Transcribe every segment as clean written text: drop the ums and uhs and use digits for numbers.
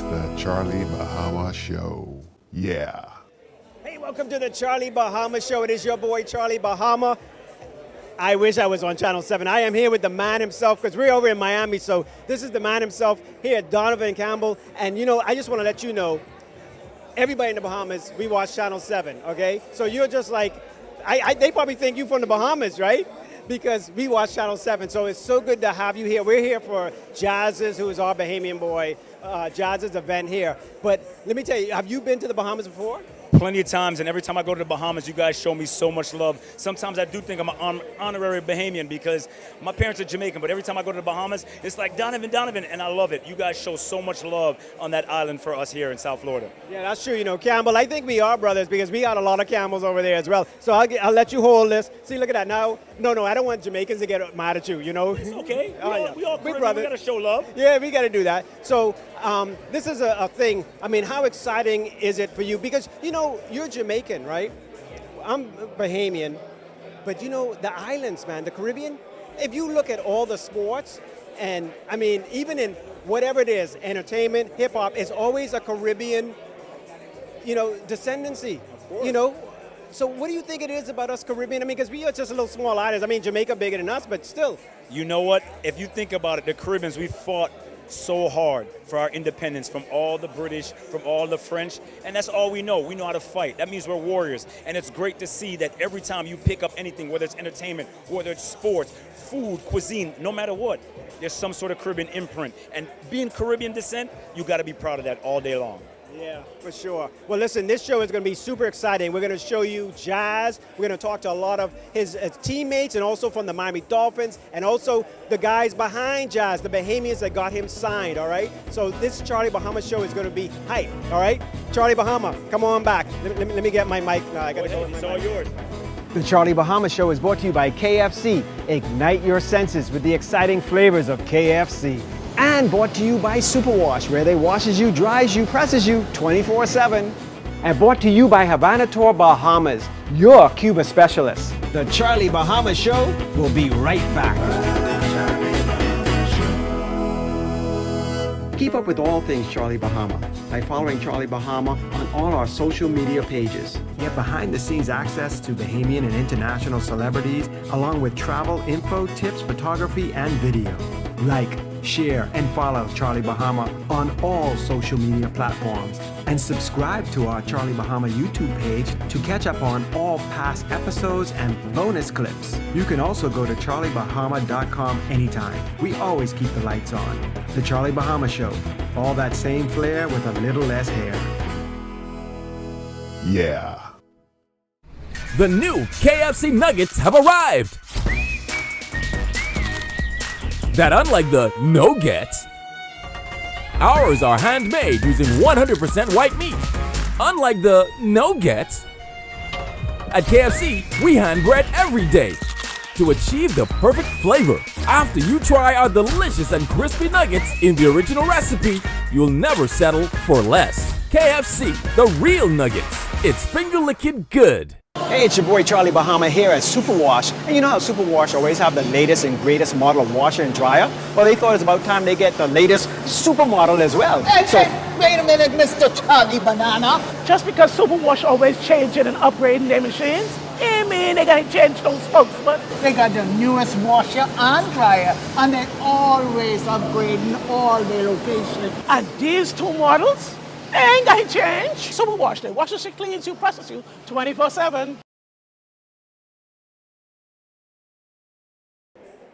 the Charlie Bahama Show. Yeah. Hey, welcome to the Charlie Bahama Show. It is your boy, Charlie Bahama. I wish I was on Channel 7. I am here with the man himself because we're over in Miami, so this is the man himself here, Donovan Campbell. And, you know, I just want to let you know, everybody in the Bahamas, we watch Channel 7, okay? So you're just like, they probably think you're from the Bahamas, right? Because we watch Channel 7, so it's so good to have you here. We're here for Jazz's, who is our Bahamian boy, Jazz's event here. But let me tell you, have you been to the Bahamas before? Plenty of times, and every time I go to the Bahamas, you guys show me so much love. Sometimes I do think I'm an honorary Bahamian because my parents are Jamaican, but every time I go to the Bahamas, it's like Donovan, and I love it. You guys show so much love on that island for us here in South Florida. Yeah, that's true. You know, Campbell, I think we are brothers because we got a lot of Campbells over there as well. So I'll let you hold this. See, look at that. Now, no, I don't want Jamaicans to get mad at you, you know? It's okay. We all big brothers. We got to show love. Yeah, we got to do that. So this is a thing. I mean, how exciting is it for you? Because, you know, you're Jamaican, right? I'm Bahamian. But, you know, the islands, man, the Caribbean, if you look at all the sports, and, I mean, even in whatever it is, entertainment, hip-hop, it's always a Caribbean, you know, descendancy, you know? So what do you think it is about us Caribbean? I mean, because we are just a little small islands. I mean, Jamaica bigger than us, but still. You know what? If you think about it, the Caribbeans, we fought so hard for our independence from all the British, from all the French, and that's all we know. We know how to fight. That means we're warriors, and it's great to see that every time you pick up anything, whether it's entertainment, whether it's sports, food, cuisine, no matter what, there's some sort of Caribbean imprint. And being Caribbean descent, you got to be proud of that all day long. Yeah, for sure. Well, listen, this show is going to be super exciting. We're going to show you Jazz. We're going to talk to a lot of his teammates and also from the Miami Dolphins and also the guys behind Jazz, the Bahamians that got him signed, all right? So this Charlie Bahama show is going to be hype, all right? Charlie Bahama, come on back. Let me get my mic. I got to go. It's all yours. The Charlie Bahama Show is brought to you by KFC. Ignite your senses with the exciting flavors of KFC. And brought to you by Superwash, where they washes you, dries you, presses you 24/7. And brought to you by Havana Tour Bahamas, your Cuba specialist. The Charlie Bahama Show will be right back. Keep up with all things Charlie Bahama by following Charlie Bahama on all our social media pages. Get behind-the-scenes access to Bahamian and international celebrities, along with travel, info, tips, photography, and video. Like, share, and follow Charlie Bahama on all social media platforms. And subscribe to our Charlie Bahama YouTube page to catch up on all past episodes and bonus clips. You can also go to charliebahama.com anytime. We always keep the lights on. The Charlie Bahama Show. All that same flair with a little less hair. Yeah. The new KFC nuggets have arrived. That unlike the no-gets, ours are handmade using 100% white meat. Unlike the no-gets, at KFC, we hand bread every day to achieve the perfect flavor. After you try our delicious and crispy nuggets in the original recipe, you'll never settle for less. KFC, the real nuggets. It's finger-licking good. Hey, it's your boy Charlie Bahama here at Superwash. And you know how Superwash always have the latest and greatest model of washer and dryer? Well, they thought it was about time they get the latest supermodel as well. Hey, wait a minute, Mr. Charlie Banana. Just because Superwash always changing and upgrading their machines, I mean they gotta change those folks, but They got the newest washer and dryer, and they always upgrading all their locations. and these two models, they ain't gotta change. Superwash, they washes you, cleans you, presses you 24/7.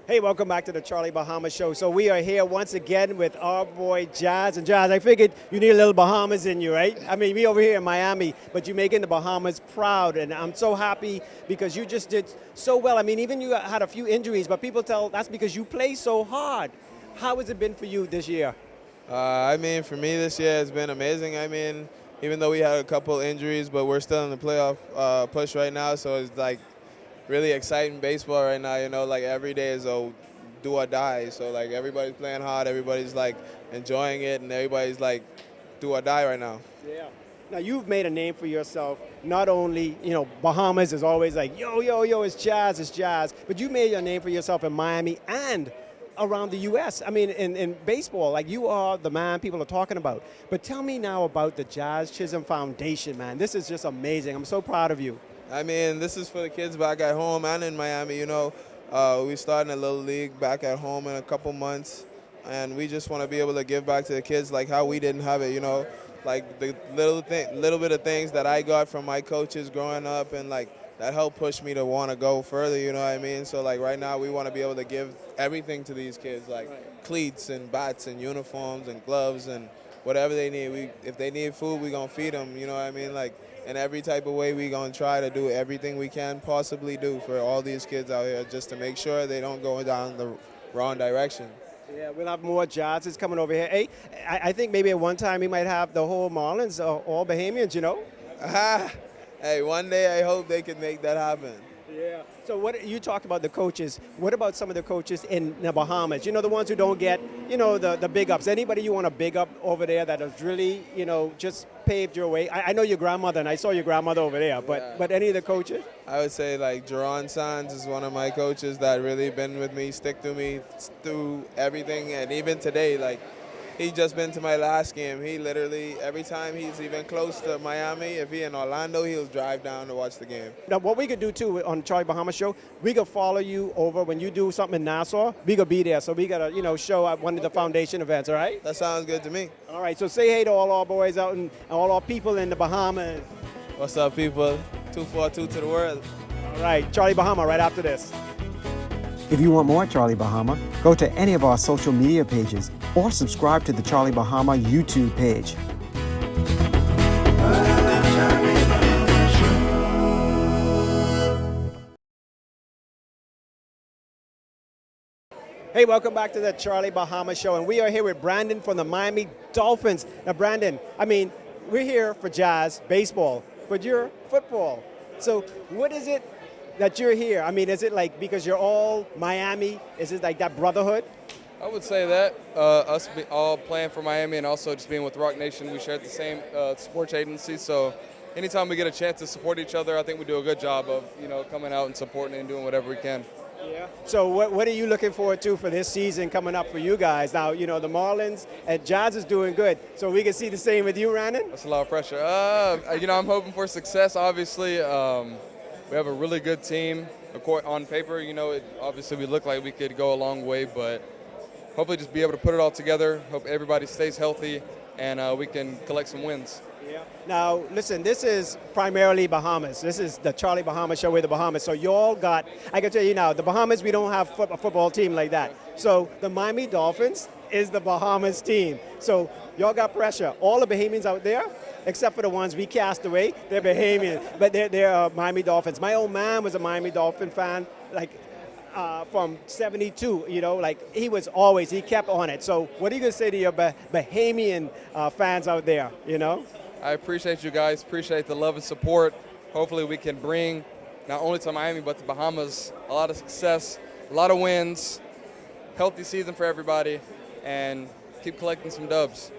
Hey, welcome back to the Charlie Bahama Show. So we are here once again with our boy Jazz. And Jazz, I figured you need a little Bahamas in you, right? I mean, we over here in Miami, but you're making the Bahamas proud. And I'm so happy because you just did so well. I mean, even you had a few injuries, but people tell that's because you play so hard. How has it been for you this year? I mean, for me this year it's been amazing. I mean, even though we had a couple injuries, but we're still in the playoff push right now, so it's like really exciting baseball right now. You know, like every day is a do or die. So like everybody's playing hard, everybody's like enjoying it, and everybody's like do or die right now. Yeah. Now you've made a name for yourself. Not only, you know, Bahamas is always like yo, it's Jazz, but you made a name for yourself in Miami and around the U.S. I mean, in baseball, like you are the man people are talking about. But tell me now about the Jazz Chisholm Foundation, man. This is just amazing. I'm so proud of you. I mean, this is for the kids back at home and in Miami. You know, we starting a little league back at home in a couple months, and we just want to be able to give back to the kids like how we didn't have it. You know, like the little bit of things that I got from my coaches growing up, and like that helped push me to want to go further. You know what I mean? So like right now, we want to be able to give everything to these kids, like cleats and bats and uniforms and gloves and whatever they need. If they need food, we gonna feed them. You know what I mean? Like. In every type of way, we're going to try to do everything we can possibly do for all these kids out here just to make sure they don't go down the wrong direction. Yeah, we'll have more Jazzes coming over here. Hey, I think maybe at one time we might have the whole Marlins, all Bahamians, you know? Hey, one day I hope they can make that happen. Yeah. So what you talked about the coaches. What about some of the coaches in the Bahamas? You know, the ones who don't get, you know, the big ups. Anybody you want to big up over there that has really, you know, just paved your way? I know your grandmother, and I saw your grandmother over there, but any of the coaches? I would say like Jerron Sands is one of my coaches that really been with me, stick to me through everything, and even today, like, he just been to my last game. He literally, every time he's even close to Miami, if he in Orlando, he'll drive down to watch the game. Now, what we could do, too, on Charlie Bahama Show, we could follow you over when you do something in Nassau. We could be there, so we got to, you know, show at one of the foundation events, all right? That sounds good to me. All right, so say hey to all our boys out and all our people in the Bahamas. What's up, people? 242 to the world. All right, Charlie Bahama right after this. If you want more Charlie Bahama, go to any of our social media pages or subscribe to the Charlie Bahama YouTube page. Hey, welcome back to the Charlie Bahama Show, and we are here with Brandon from the Miami Dolphins. Now, Brandon, I mean, we're here for Jazz baseball, but you're football. So what is it that you're here? I mean, is it like because you're all Miami? Is it like that brotherhood? I would say that. All playing for Miami and also just being with Rock Nation, we share the same sports agency. So anytime we get a chance to support each other, I think we do a good job of, you know, coming out and supporting and doing whatever we can. Yeah. So what are you looking forward to for this season coming up for you guys? Now, you know, the Marlins and Jazz is doing good. So we can see the same with you, Brandon? That's a lot of pressure. You know, I'm hoping for success, obviously. We have a really good team. On paper, you know, obviously we look like we could go a long way, but hopefully just be able to put it all together. Hope everybody stays healthy and we can collect some wins. Yeah. Now, listen, this is primarily Bahamas. This is the Charlie Bahama Show with the Bahamas. So you all got, I can tell you now, the Bahamas, we don't have a football team like that. So the Miami Dolphins is the Bahamas team. So y'all got pressure. All the Bahamians out there, except for the ones we cast away, they're Bahamian, but they're Miami Dolphins. My old man was a Miami Dolphin fan, like from 72, you know, like he kept on it. So what are you going to say to your Bahamian fans out there, you know? I appreciate you guys, appreciate the love and support. Hopefully we can bring not only to Miami but to Bahamas a lot of success, a lot of wins, healthy season for everybody, and keep collecting some dubs.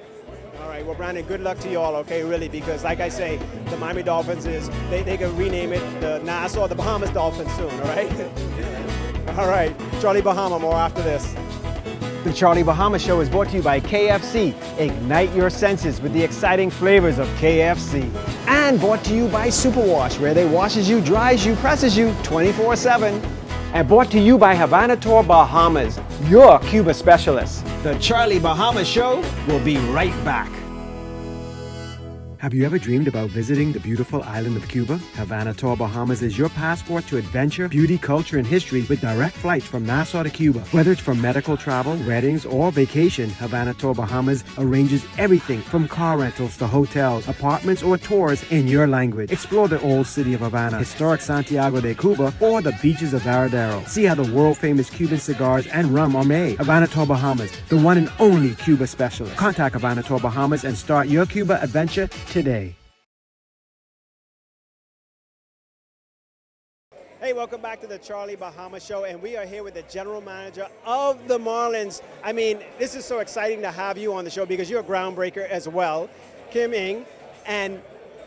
All right, well, Brandon, good luck to you all, okay, really, because like I say, the Miami Dolphins they can rename it the Nassau, the Bahamas Dolphins soon, all right? All right, Charlie Bahama, more after this. The Charlie Bahama Show is brought to you by KFC. Ignite your senses with the exciting flavors of KFC. And brought to you by Superwash, where they washes you, dries you, presses you 24/7. And brought to you by Havana Tour Bahamas, your Cuba specialist. The Charlie Bahama Show will be right back. Have you ever dreamed about visiting the beautiful island of Cuba? Havana Tour Bahamas is your passport to adventure, beauty, culture, and history with direct flights from Nassau to Cuba. Whether it's for medical travel, weddings, or vacation, Havana Tour Bahamas arranges everything from car rentals to hotels, apartments, or tours in your language. Explore the old city of Havana, historic Santiago de Cuba, or the beaches of Varadero. See how the world-famous Cuban cigars and rum are made. Havana Tour Bahamas, the one and only Cuba specialist. Contact Havana Tour Bahamas and start your Cuba adventure today. Hey, welcome back to the Charlie Bahama Show, and we are here with the general manager of the Marlins. I mean, this is so exciting to have you on the show because you're a groundbreaker as well, Kim Ng. And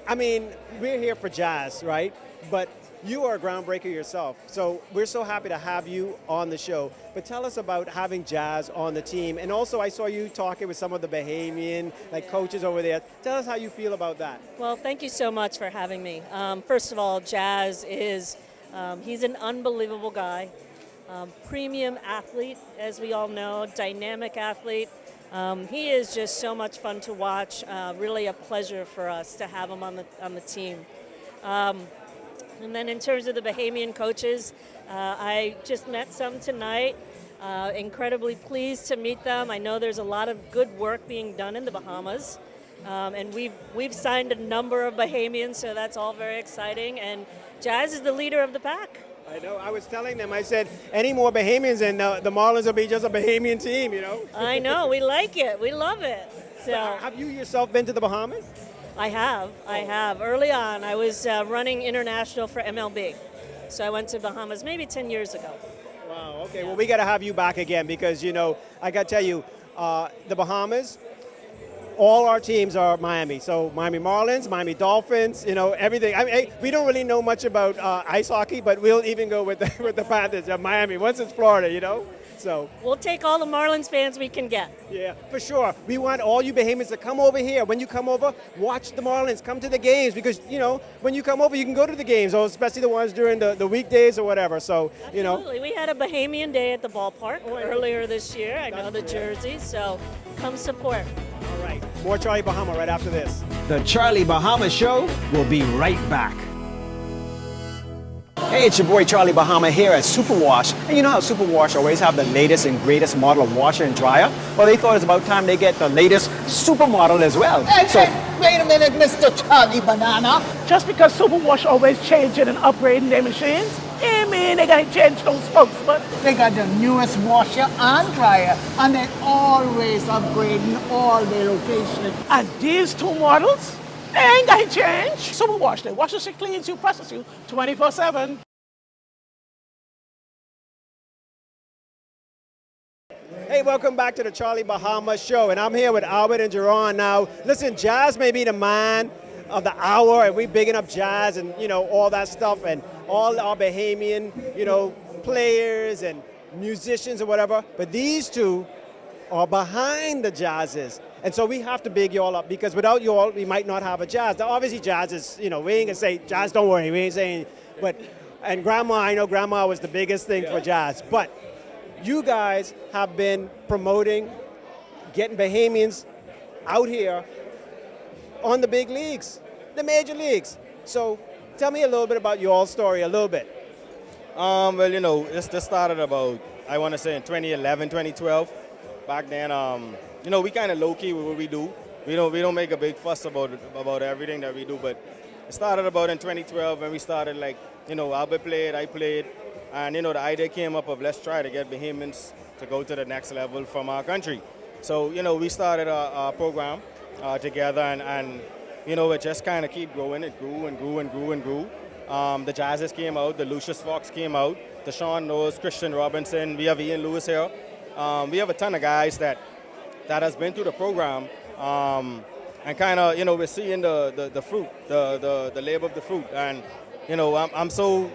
I mean, we're here for Jazz, right? But you are a groundbreaker yourself. So we're so happy to have you on the show. But tell us about having Jazz on the team. And also I saw you talking with some of the Bahamian coaches over there. Tell us how you feel about that. Well, thank you so much for having me. First of all, Jazz is, he's an unbelievable guy. Premium athlete, as we all know, dynamic athlete. He is just so much fun to watch. Really a pleasure for us to have him on the team. And then in terms of the Bahamian coaches, I just met some tonight. Incredibly pleased to meet them. I know there's a lot of good work being done in the Bahamas. And we've signed a number of Bahamians, so that's all very exciting. And Jazz is the leader of the pack. I know. I was telling them, I said, any more Bahamians and the Marlins will be just a Bahamian team, you know? I know. We like it. We love it. So, have you yourself been to the Bahamas? I have. Early on, I was running international for MLB. So I went to Bahamas maybe 10 years ago. Wow, okay. Yeah. Well, we got to have you back again because, you know, I got to tell you, the Bahamas, all our teams are Miami. So Miami Marlins, Miami Dolphins, you know, everything. I mean, we don't really know much about ice hockey, but we'll even go with the Panthers of Miami once it's Florida, you know. So we'll take all the Marlins fans we can get. Yeah, for sure. We want all you Bahamians to come over here. When you come over, watch the Marlins. Come to the games because, you know, when you come over, you can go to the games, or especially the ones during the weekdays or whatever. So, Absolutely. You know. We had a Bahamian day at the ballpark earlier this year. I know the jerseys, so come support. All right. More Charlie Bahama right after this. The Charlie Bahama Show will be right back. Hey, it's your boy Charlie Bahama here at Superwash. And you know how Superwash always have the latest and greatest model of washer and dryer? Well, they thought it's about time they get the latest supermodel as well. Hey, wait a minute, Mr. Charlie Banana. Just because Superwash always changing and upgrading their machines, I mean they gotta change those folks, but They got the newest washer and dryer, and they're always upgrading all their locations. and these two models, they ain't gotta change. Superwash, they wash you, cleans you, process you 24/7. Hey, welcome back to the Charlie Bahama Show, and I'm here with Albert and Jerron. Now, listen, Jazz may be the man of the hour, and we bigging up Jazz and, you know, all that stuff, and all our Bahamian, you know, players and musicians or whatever, but these two are behind the Jazzes. And so we have to big y'all up because without y'all, we might not have a Jazz. Now, obviously, Jazz is, you know, we ain't gonna say, Jazz, don't worry, we ain't saying, but, and Grandma, I know Grandma was the biggest thing for Jazz, but you guys have been promoting, getting Bahamians out here on the big leagues, the major leagues. So tell me a little bit about your story, a little bit. Well, you know, this started about, I want to say in 2011, 2012. Back then, you know, we kind of low-key with what we do. We don't make a big fuss about everything that we do, but it started about in 2012 when we started, like, you know, Albert played, I played, and, you know, the idea came up of let's try to get Bahamians to go to the next level from our country. So, you know, we started a program together, and, you know, it just kind of keep growing. It grew and grew and grew and grew. The Jazzes came out, the Lucius Fox came out, the Sean Knowles, Christian Robinson, we have Ian Lewis here. We have a ton of guys that has been through the program, and kind of, you know, we're seeing the fruit, the labor of the fruit. And, you know, I'm so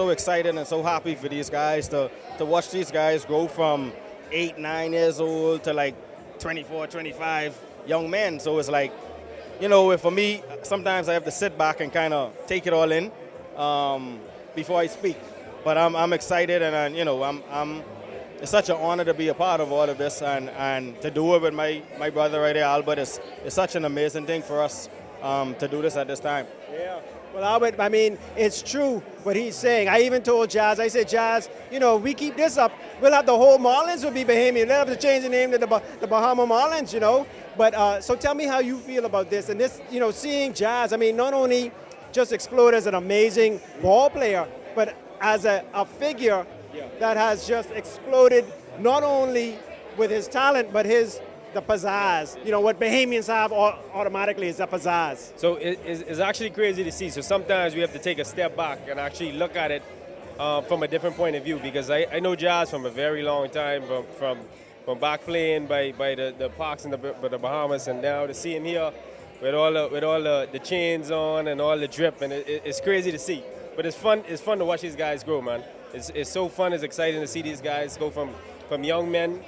excited and so happy for these guys to watch these guys grow from 8, 9 years old to like 24, 25 young men. So it's like, you know, for me, sometimes I have to sit back and kind of take it all in before I speak. But I'm excited, and you know, it's such an honor to be a part of all of this, and to do it with my brother right here, Albert, is such an amazing thing for us to do this at this time. Yeah. Well, Albert, I mean, it's true what he's saying. I even told Jazz, I said, Jazz, you know, if we keep this up, we'll have the whole Marlins will be Bahamian. They'll have to change the name to the Bahama Marlins, you know. But so tell me how you feel about this. And this, you know, seeing Jazz, I mean, not only just explode as an amazing ball player, but as a figure that has just exploded not only with his talent, but the pizzazz. You know, what Bahamians have automatically is the pizzazz. So it's actually crazy to see. So sometimes we have to take a step back and actually look at it from a different point of view, because I know Jazz from a very long time, from back playing by the parks in the Bahamas, and now to see him here with all the chains on and all the drip, and it's crazy to see. But it's fun. It's fun to watch these guys grow, man. It's so fun. It's exciting to see these guys go from young men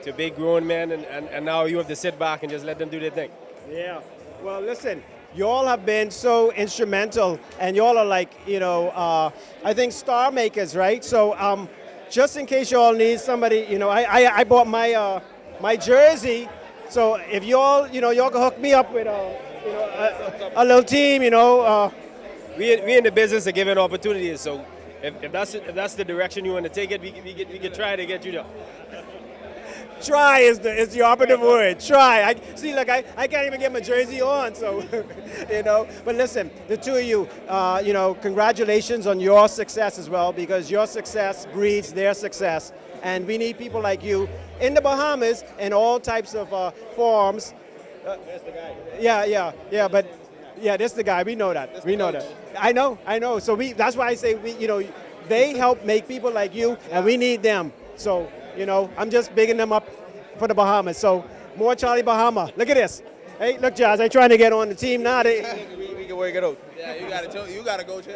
to big grown men, and now you have to sit back and just let them do their thing. Yeah. Well, listen, you all have been so instrumental, and you all are like, I think star makers, right? So just in case you all need somebody, I bought my jersey. So if you all, y'all can hook me up with a little team, We in the business of giving opportunities. So if that's the direction you want to take it, we can try to get you there. Try is the operative word. Try. I can't even get my jersey on. So, But listen, the two of you, congratulations on your success as well, because your success breeds their success, and we need people like you in the Bahamas in all types of forms. That's the guy. Yeah. But this is the guy. We know that. We know that. I know. So that's why I say they help make people like you, and we need them. So. I'm just bigging them up for the Bahamas. So, more Charlie Bahama. Look at this. Hey, look, Jazz, they're trying to get on the team now. We can work it out. Yeah, you got to go, Jim.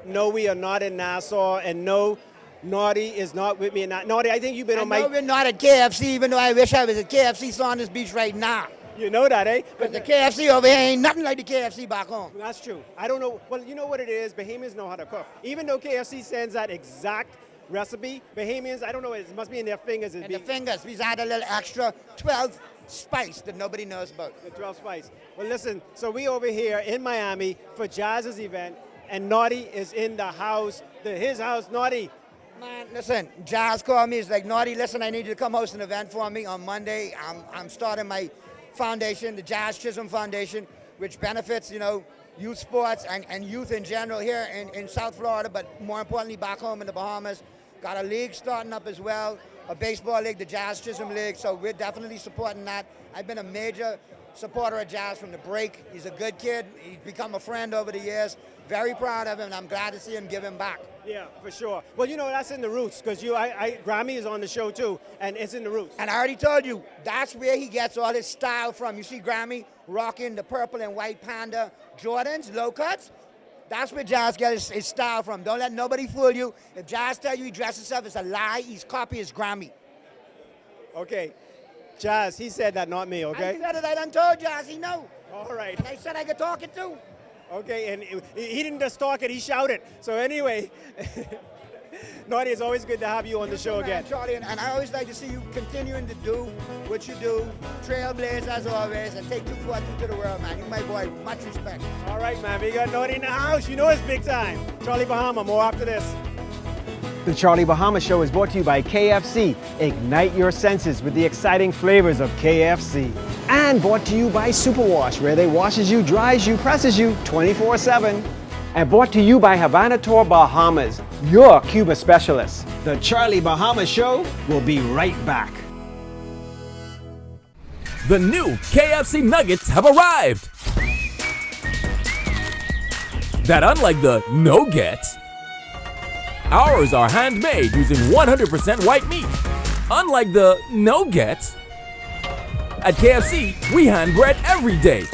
No, we are not in Nassau, and no, Naughty is not with me. Naughty, I think you've been on my... No, we're not at KFC, even though I wish I was at KFC Saunders Beach right now. You know that, eh? But the KFC over here ain't nothing like the KFC back home. That's true. I don't know. Well, you know what it is? Bahamians know how to cook. Even though KFC sends that exact recipe, Bahamians, I don't know, it must be in their fingers. The fingers, we add a little extra 12 spice that nobody knows about. The 12 spice. Well, listen, so we over here in Miami for Jazz's event, and Naughty is in the house, his house. Naughty. Man, listen, Jazz called me. He's like, Naughty, listen, I need you to come host an event for me on Monday. I'm starting my foundation, the Chisholm Foundation, which benefits, youth sports and youth in general here in South Florida, but more importantly back home in the Bahamas. Got a league starting up as well, a baseball league, the Chisholm League, so we're definitely supporting that. I've been a major supporter of Jazz from the break. He's a good kid. He's become a friend over the years. Very proud of him, and I'm glad to see him give him back. Yeah, for sure. Well, that's in the roots, because Grammy is on the show too, and it's in the roots. And I already told you, that's where he gets all his style from. You see Grammy rocking the purple and white Panda Jordans, low cuts. That's where Jazz gets his style from. Don't let nobody fool you. If Jazz tells you he dresses himself, it's a lie. He's copying his Grammy. Okay. Jazz, he said that, not me, okay? I said it. I done told Jazz. He know. All right. And I said I could talk it too. Okay, and he didn't just talk it, he shouted. So anyway, Naughty, it's always good to have you on the show again. Charlie, and I always like to see you continuing to do what you do, trailblaze as always, and take 242 to the world, man. You my boy, much respect. All right, man, we got Naughty in the house. You know it's big time. Charlie Bahama, more after this. The Charlie Bahama Show is brought to you by KFC. Ignite your senses with the exciting flavors of KFC. And brought to you by Superwash, where they washes you, dries you, presses you 24/7. And brought to you by Havana Tour Bahamas, your Cuba specialist. The Charlie Bahama Show will be right back. The new KFC nuggets have arrived. That unlike the no-gets, ours are handmade using 100% white meat. Unlike the no-gets, at KFC, we hand bread every day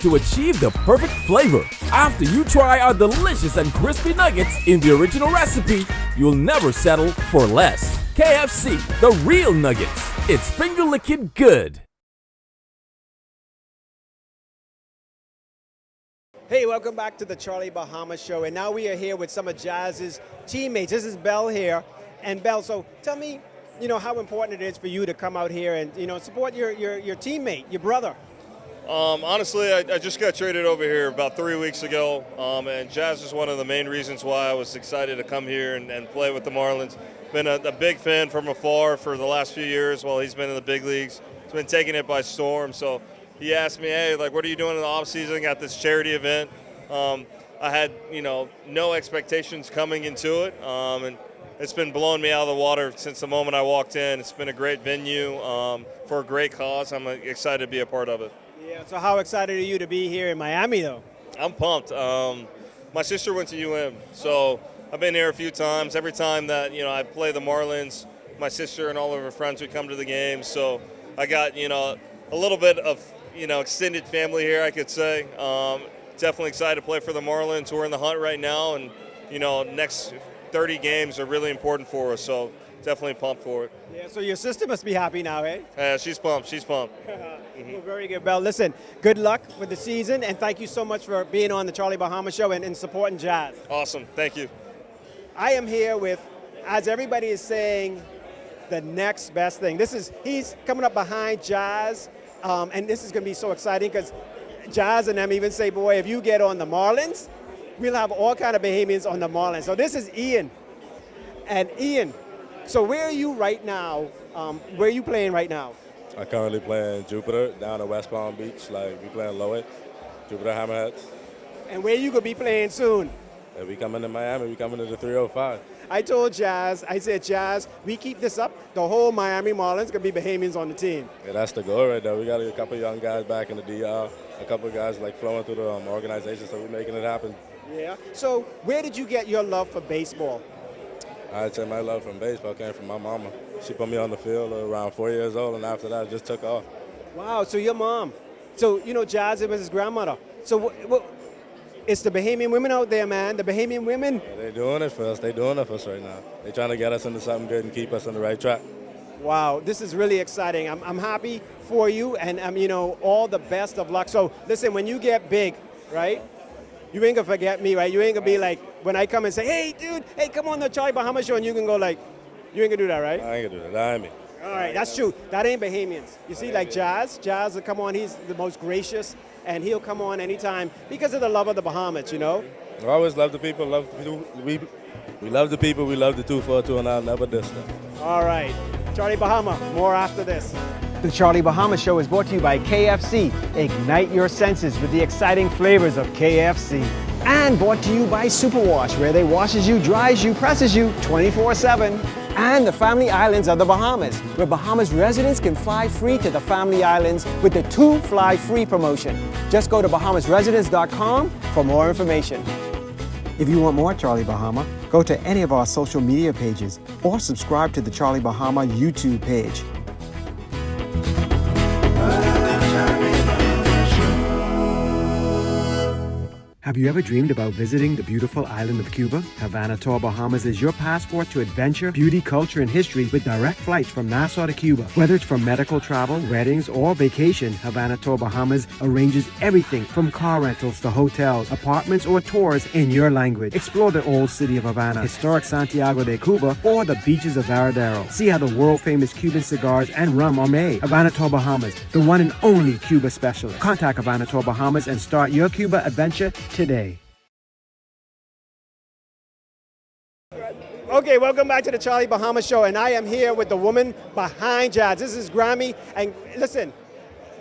to achieve the perfect flavor. After you try our delicious and crispy nuggets in the original recipe, you'll never settle for less. KFC, the real nuggets. It's finger-licking good. Hey, welcome back to the Charlie Bahama Show. And now we are here with some of Jazz's teammates. This is Belle here. And Belle, so tell me, how important it is for you to come out here and, support your teammate, your brother. Honestly, I just got traded over here about 3 weeks ago, and Jazz is one of the main reasons why I was excited to come here and play with the Marlins. Been a big fan from afar for the last few years while he's been in the big leagues. He's been taking it by storm, so he asked me, hey, what are you doing in the offseason? Got this charity event. I had, no expectations coming into it, and it's been blowing me out of the water since the moment I walked in. It's been a great venue for a great cause. I'm excited to be a part of it. Yeah, so how excited are you to be here in Miami, though? I'm pumped. My sister went to UM, so I've been here a few times. Every time that, I play the Marlins, my sister and all of her friends would come to the games. So I got, a little bit of, extended family here, I could say. definitely excited to play for the Marlins. We're in the hunt right now, and next 30 games are really important for us. So definitely pumped for it. Yeah, so your sister must be happy now, eh? Yeah, she's pumped. She's pumped. Well, very good, Bell. Listen, good luck with the season, and thank you so much for being on the Charlie Bahama Show and supporting Jazz. Awesome. Thank you. I am here with, as everybody is saying, the next best thing. He's coming up behind Jazz, and this is going to be so exciting because Jazz and them even say, boy, if you get on the Marlins, we'll have all kind of Bahamians on the Marlins. So this is Ian. And Ian, so where are you right now? Where are you playing right now? I currently play in Jupiter down at West Palm Beach. We play in Lowell, Jupiter Hammerheads. And where you going to be playing soon? If we coming to Miami, we coming to the 305. I told Jazz, I said, Jazz, we keep this up, the whole Miami Marlins going to be Bahamians on the team. Yeah, that's the goal right there. We got a couple young guys back in the DR, a couple of guys flowing through the organization, so we're making it happen. Yeah. So where did you get your love for baseball? I'd say my love from baseball came from my mama. She put me on the field around 4 years old, and after that, I just took off. Wow, so your mom. So, Jazz, it was his grandmother. So it's the Bahamian women out there, man. The Bahamian women. Yeah, they're doing it for us. They're doing it for us right now. They're trying to get us into something good and keep us on the right track. Wow, this is really exciting. I'm happy for you, and all the best of luck. So, listen, when you get big, right, you ain't gonna forget me, right? You ain't gonna be like, when I come and say, hey, dude, hey, come on the Charlie Bahama Show, and you can go like, you ain't gonna do that, right? I ain't gonna do that. That ain't me. All right, that's true. That ain't Bahamians. You see, like Jazz will come on, he's the most gracious, and he'll come on anytime because of the love of the Bahamas, We always love the people, we love the people, we love the 242, and I'll never diss them. All right, Charlie Bahama, more after this. The Charlie Bahama Show is brought to you by KFC. Ignite your senses with the exciting flavors of KFC. And brought to you by Superwash, where they washes you, dries you, presses you 24/7. And the Family Islands of the Bahamas, where Bahamas residents can fly free to the Family Islands with the 2 Fly Free promotion. Just go to bahamasresidents.com for more information. If you want more Charlie Bahama, go to any of our social media pages or subscribe to the Charlie Bahama YouTube page. Have you ever dreamed about visiting the beautiful island of Cuba? Havana Tour Bahamas is your passport to adventure, beauty, culture, and history with direct flights from Nassau to Cuba. Whether it's for medical travel, weddings, or vacation, Havana Tour Bahamas arranges everything from car rentals to hotels, apartments, or tours in your language. Explore the old city of Havana, historic Santiago de Cuba, or the beaches of Varadero. See how the world-famous Cuban cigars and rum are made. Havana Tour Bahamas, the one and only Cuba specialist. Contact Havana Tour Bahamas and start your Cuba adventure today. Okay, welcome back to the Charlie Bahama Show, and I am here with the woman behind Jazz. This is Grammy, and listen,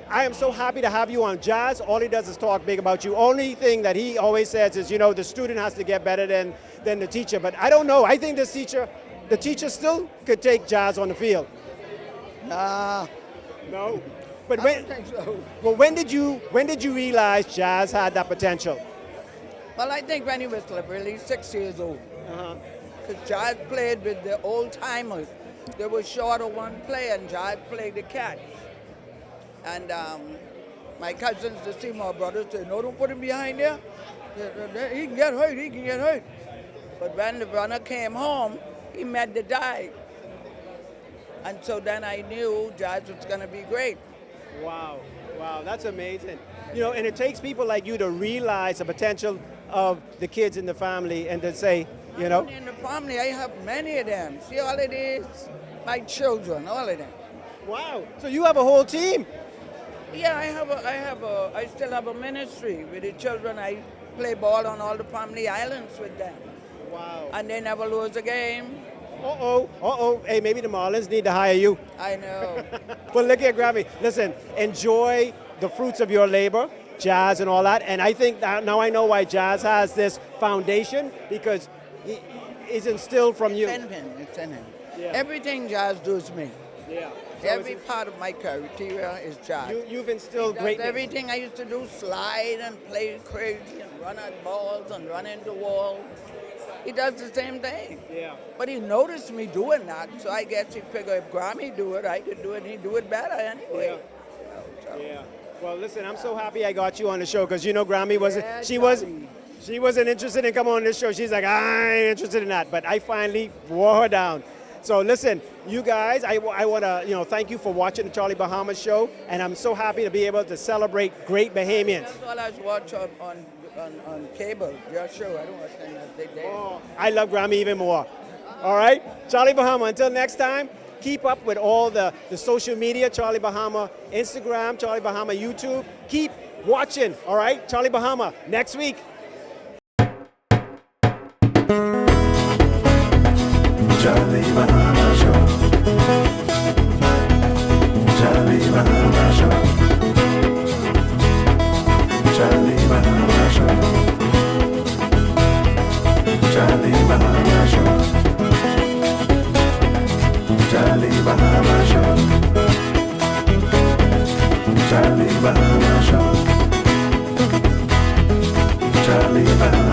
I am so happy to have you on. Jazz, all he does is talk big about you. Only thing that he always says is, the student has to get better than the teacher, but I don't know. I think the teacher still could take Jazz on the field. Nah. No? But I don't think so. Well, when did you realize Jazz had that potential? Well, I think when he was really 6 years old. Because Jazz played with the old-timers. They were short of one player, and Jazz played the catch. And my cousins, the Seymour brothers, said, no, don't put him behind there. He can get hurt, But when the runner came home, he met the die. And so then I knew Jazz was going to be great. Wow, that's amazing. And it takes people like you to realize the potential of the kids in the family and to say, In the family, I have many of them. See, all it is, my children, all of them. Wow, so you have a whole team? Yeah, I still have a ministry with the children. I play ball on all the family islands with them. Wow. And they never lose a game. Hey, maybe the Marlins need to hire you. I know. Well, look here, Grammy. Listen, enjoy the fruits of your labor, Jazz and all that. And I think that now I know why Jazz has this foundation, because it's instilled from you. It's in him. Yeah. Everything Jazz does me. Yeah. So Every part of my criteria is Jazz. You've instilled greatness. Everything I used to do, slide and play crazy and run at balls and run into walls. He does the same thing. Yeah. But he noticed me doing that, so I guess he figured if Grammy do it, I could do it, and he'd do it better anyway. Yeah. Well, listen, I'm so happy I got you on the show because you know Grammy she wasn't interested in coming on this show. She's like, I ain't interested in that. But I finally wore her down. So listen, you guys, I want to thank you for watching the Charlie Bahama show, and I'm so happy to be able to celebrate great Bahamians. That's all I watch on cable, your show. I don't watch anything else. They did. Oh, I love Grammy even more. All right, Charlie Bahama, until next time, keep up with all the social media, Charlie Bahama Instagram, Charlie Bahama YouTube. Keep watching, all right? Charlie Bahama, next week. Charlie Bahama Show. Charlie Bahama Show. Charlie Bahama Show. Charlie Bahama Show. Charlie Bahama Show. Charlie Bahama Show. Charlie Bahama